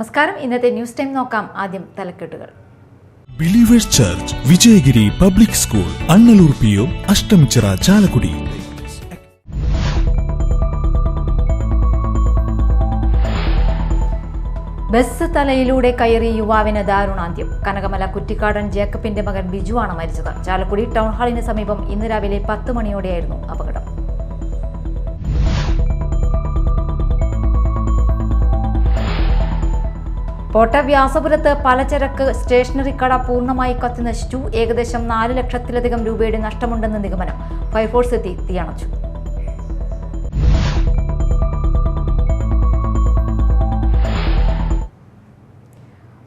നമസ്കാരം. ഇന്നത്തെ news time നോക്കാം. ആദ്യം തലക്കെട്ടുകൾ. Believers Church Vijayagiri public school Annallur PO Ashtamichira Chalakudy. Bus തലയിലൂടെ കയറി യുവാവിന് ദാരുണാന്ത്യം. കനകമല കുറ്റിക്കാടൻ ജേക്കബിന്റെ മകൻ ബിജുവാണ് മരിച്ചത്. ചാലക്കുടി ടൗൺ ഹാളിന് സമീപം ഇന്ന് രാവിലെ 10 മണിയോടെയായിരുന്നു അപകടം. പോട്ട വ്യാസപുരത്ത് പലചരക്ക് സ്റ്റേഷനറി കട പൂർണ്ണമായി കത്തിനശിച്ചു. ഏകദേശം 4 ലക്ഷത്തിലധികം രൂപയുടെ നഷ്ടമുണ്ടെന്ന് നിഗമനം. ഫയർഫോഴ്സ് എത്തി തീയണച്ചു.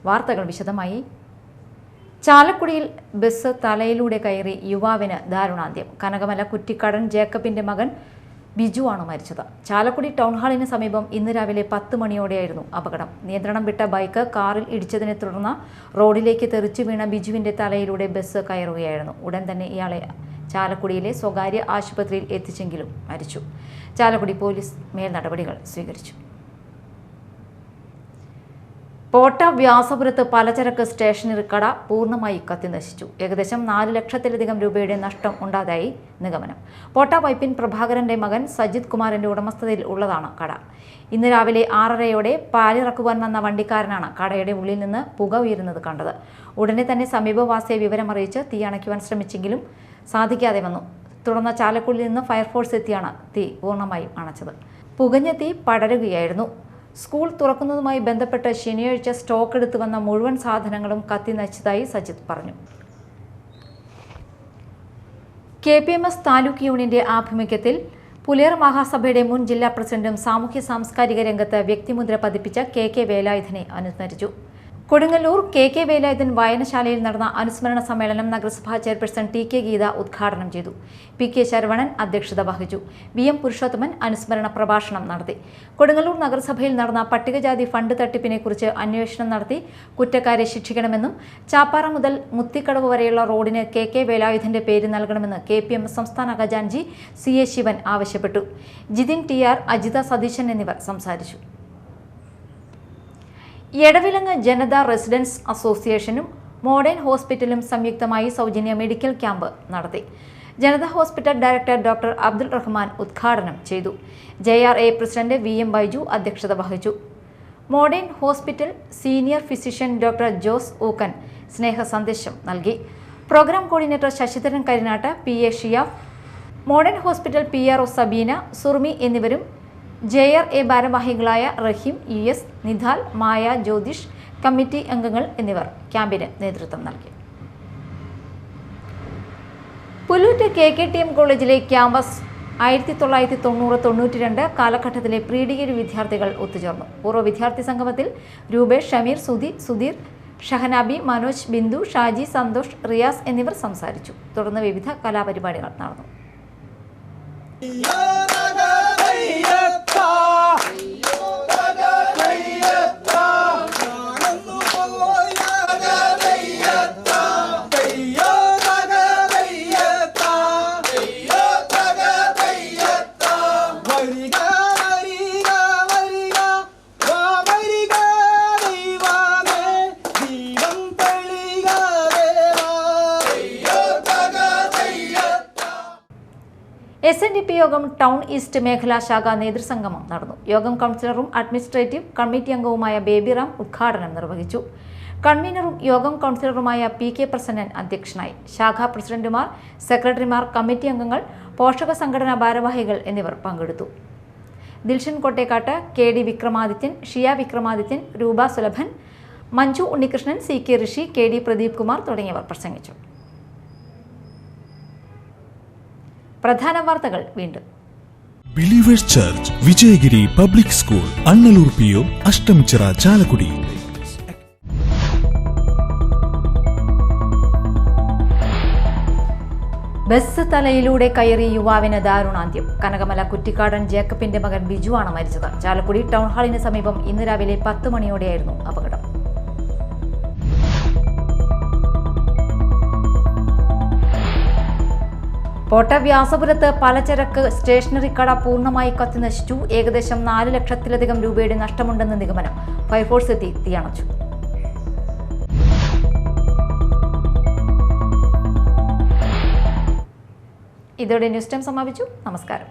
വാർത്തകൾ വിശദമായി. ചാലക്കുടിയിൽ ബസ് തലയിലൂടെ കയറി യുവാവിന് ദാരുണാന്ത്യം. കനകമല കുറ്റിക്കാടൻ ജേക്കബിന്റെ മകൻ ബിജുവാണ് മരിച്ചത്. ചാലക്കുടി ടൗൺ ഹാളിന് സമീപം ഇന്ന് രാവിലെ 10 മണിയോടെയായിരുന്നു അപകടം. നിയന്ത്രണം വിട്ട ബൈക്ക് കാറിൽ ഇടിച്ചതിനെ തുടർന്ന് റോഡിലേക്ക് തെറിച്ചു വീണ ബിജുവിന്റെ തലയിലൂടെ ബസ് കയറുകയായിരുന്നു. ഉടൻ തന്നെ ഇയാളെ ചാലക്കുടിയിലെ സ്വകാര്യ ആശുപത്രിയിൽ എത്തിച്ചെങ്കിലും മരിച്ചു. ചാലക്കുടി പോലീസ് മേൽനടപടികൾ സ്വീകരിച്ചു. പോട്ട വ്യാസപുരത്ത് പലചരക്ക് സ്റ്റേഷനറി കട പൂർണ്ണമായി കത്തിനശിച്ചു. ഏകദേശം 4 ലക്ഷത്തിലധികം രൂപയുടെ നഷ്ടം ഉണ്ടായതായി നിഗമനം. പോട്ട വൈപ്പിൻ പ്രഭാകരന്റെ മകൻ സജിത് കുമാറിന്റെ ഉടമസ്ഥതയിൽ ഉള്ളതാണ് കട. ഇന്ന് രാവിലെ 6:30 പാലിറക്കുവാൻ വന്ന വണ്ടിക്കാരനാണ് കടയുടെ ഉള്ളിൽ നിന്ന് പുക ഉയരുന്നത് കണ്ടത്. ഉടനെ തന്നെ സമീപവാസിയെ വിവരമറിയിച്ച് തീ അണയ്ക്കുവാൻ ശ്രമിച്ചെങ്കിലും സാധിക്കാതെ വന്നു. തുടർന്ന് ചാലക്കുടിയിൽ നിന്ന് ഫയർഫോഴ്സ് എത്തിയാണ് തീ പൂർണ്ണമായും അണച്ചത്. പുകഞ്ഞ തീ പടരുകയായിരുന്നു. സ്കൂൾ തുറക്കുന്നതുമായി ബന്ധപ്പെട്ട് ശനിയാഴ്ച സ്റ്റോക്ക് എടുത്തു വന്ന മുഴുവൻ സാധനങ്ങളും കത്തി നശിച്ചതായി സജിത് പറഞ്ഞു. KPMS താലൂക്ക് യൂണിയന്റെ ആഭിമുഖ്യത്തിൽ പുലേർ മഹാസഭയുടെ മുൻ ജില്ലാ പ്രസിഡന്റും സാമൂഹ്യ സാംസ്കാരിക രംഗത്ത് വ്യക്തിമുദ്ര പതിപ്പിച്ച KK വേലായുധനെ അനുസ്മരിച്ചു. കൊടുങ്ങല്ലൂർ KK വേലായുധൻ വായനശാലയിൽ നടന്ന അനുസ്മരണ സമ്മേളനം നഗരസഭാ ചെയർപേഴ്സൺ TK ഗീത ഉദ്ഘാടനം ചെയ്തു. PK ശരവണൻ അധ്യക്ഷത വഹിച്ചു. VM പുരുഷോത്തമൻ അനുസ്മരണ പ്രഭാഷണം നടത്തി. കൊടുങ്ങല്ലൂർ നഗരസഭയിൽ നടന്ന പട്ടികജാതി ഫണ്ട് തട്ടിപ്പിനെക്കുറിച്ച് അന്വേഷണം നടത്തി കുറ്റക്കാരെ ശിക്ഷിക്കണമെന്നും ചാപ്പാറ മുതൽ മുത്തിക്കടവ് വരെയുള്ള റോഡിന് KK വേലായുധന്റെ പേര് നൽകണമെന്ന് KPMS സംസ്ഥാന ഖജാൻജി CA ശിവൻ ആവശ്യപ്പെട്ടു. ജിതിൻ TR, അജിത സതീശൻ എന്നിവർ സംസാരിച്ചു. എടവിലങ്ങ് ജനതാ റെസിഡൻസ് അസോസിയേഷനും മോഡേൺ ഹോസ്പിറ്റലും സംയുക്തമായി സൗജന്യ മെഡിക്കൽ ക്യാമ്പ് നടത്തി. Janatha hospital director doctor Abdul Rahman ഉദ്ഘാടനം ചെയ്തു. JRA പ്രസിഡന്റ് VM ബൈജു അധ്യക്ഷത വഹിച്ചു. Modern hospital senior physician doctor Jose Ookkan സ്നേഹ സന്ദേശം നൽകി. Programme coordinator Sasidharan Karinattu, PA Shiyaf, modern hospital PRO Sabeena, Surmi എന്നിവരും JRA ഭാരവാഹികളായ റഹീം, US, നിധാൽ, മായ, ജ്യോതിഷ്, കമ്മിറ്റി അംഗങ്ങൾ എന്നിവർ ക്യാമ്പിന് നേതൃത്വം നൽകി. പുല്ലൂറ്റ് KKTM കോളേജിലെ ക്യാമ്പസ് 1990-92 കാലഘട്ടത്തിലെ പ്രീ ഡിഗ്രി വിദ്യാർത്ഥികൾ ഒത്തുചേർന്നു. പൂർവ്വ വിദ്യാർത്ഥി സംഗമത്തിൽ രൂപേഷ്, ഷമീർ, സുധീർ, ഷഹനാബി, മനോജ്, ബിന്ദു, ഷാജി, സന്തോഷ്, റിയാസ് എന്നിവർ സംസാരിച്ചു. തുടർന്ന് വിവിധ കലാപരിപാടികൾ നടന്നു. SNDP യോഗം ടൗൺ ഈസ്റ്റ് മേഖലാ ശാഖ നേതൃസംഗമം നടന്നു. യോഗം കൗൺസിലറും അഡ്മിനിസ്ട്രേറ്റീവ് കമ്മിറ്റി അംഗവുമായ ബേബിറാം ഉദ്ഘാടനം നിർവഹിച്ചു. കൺവീനറും യോഗം കൗൺസിലറുമായ PK പ്രസന്നൻ അധ്യക്ഷനായി. ശാഖാ പ്രസിഡന്റുമാർ, സെക്രട്ടറിമാർ, കമ്മിറ്റി അംഗങ്ങൾ, പോഷക സംഘടനാ ഭാരവാഹികൾ എന്നിവർ പങ്കെടുത്തു. ദിൽഷൻ കോട്ടേക്കാട്ട്, KD വിക്രമാദിത്യൻ, ഷിയ വിക്രമാദിത്യൻ, രൂപ സുലഭൻ, മഞ്ജു ഉണ്ണികൃഷ്ണൻ, CK ഋഷി, KD പ്രദീപ് കുമാർ തുടങ്ങിയവർ പ്രസംഗിച്ചു. പ്രധാന വാർത്തകൾ വീണ്ടും. Believers Church Vijayagiri public school Annallur PO Ashtamichira Chalakudy. Bus തലയിലൂടെ കയറി യുവാവിന് ദാരുണാന്ത്യം. കനകമല കുറ്റിക്കാടൻ ജേക്കബിന്റെ മകൻ ബിജുവാണ് മരിച്ചത്. ചാലക്കുടി ടൗൺ ഹാളിന് സമീപം ഇന്ന് രാവിലെ 10 മണിയോടെയായിരുന്നു അപകടം. കോട്ട വ്യാസപുരത്ത് പലചരക്ക് സ്റ്റേഷനറി കട പൂർണ്ണമായി കത്തിനശിച്ചു. ഏകദേശം 4 ലക്ഷത്തിലധികം രൂപയുടെ നഷ്ടമുണ്ടെന്ന് നിഗമനം. ഫയർഫോഴ്സ് എത്തി തീയണച്ചു. ഇതോടെ ന്യൂസ് ടൈം സമാപിച്ചു. നമസ്കാരം.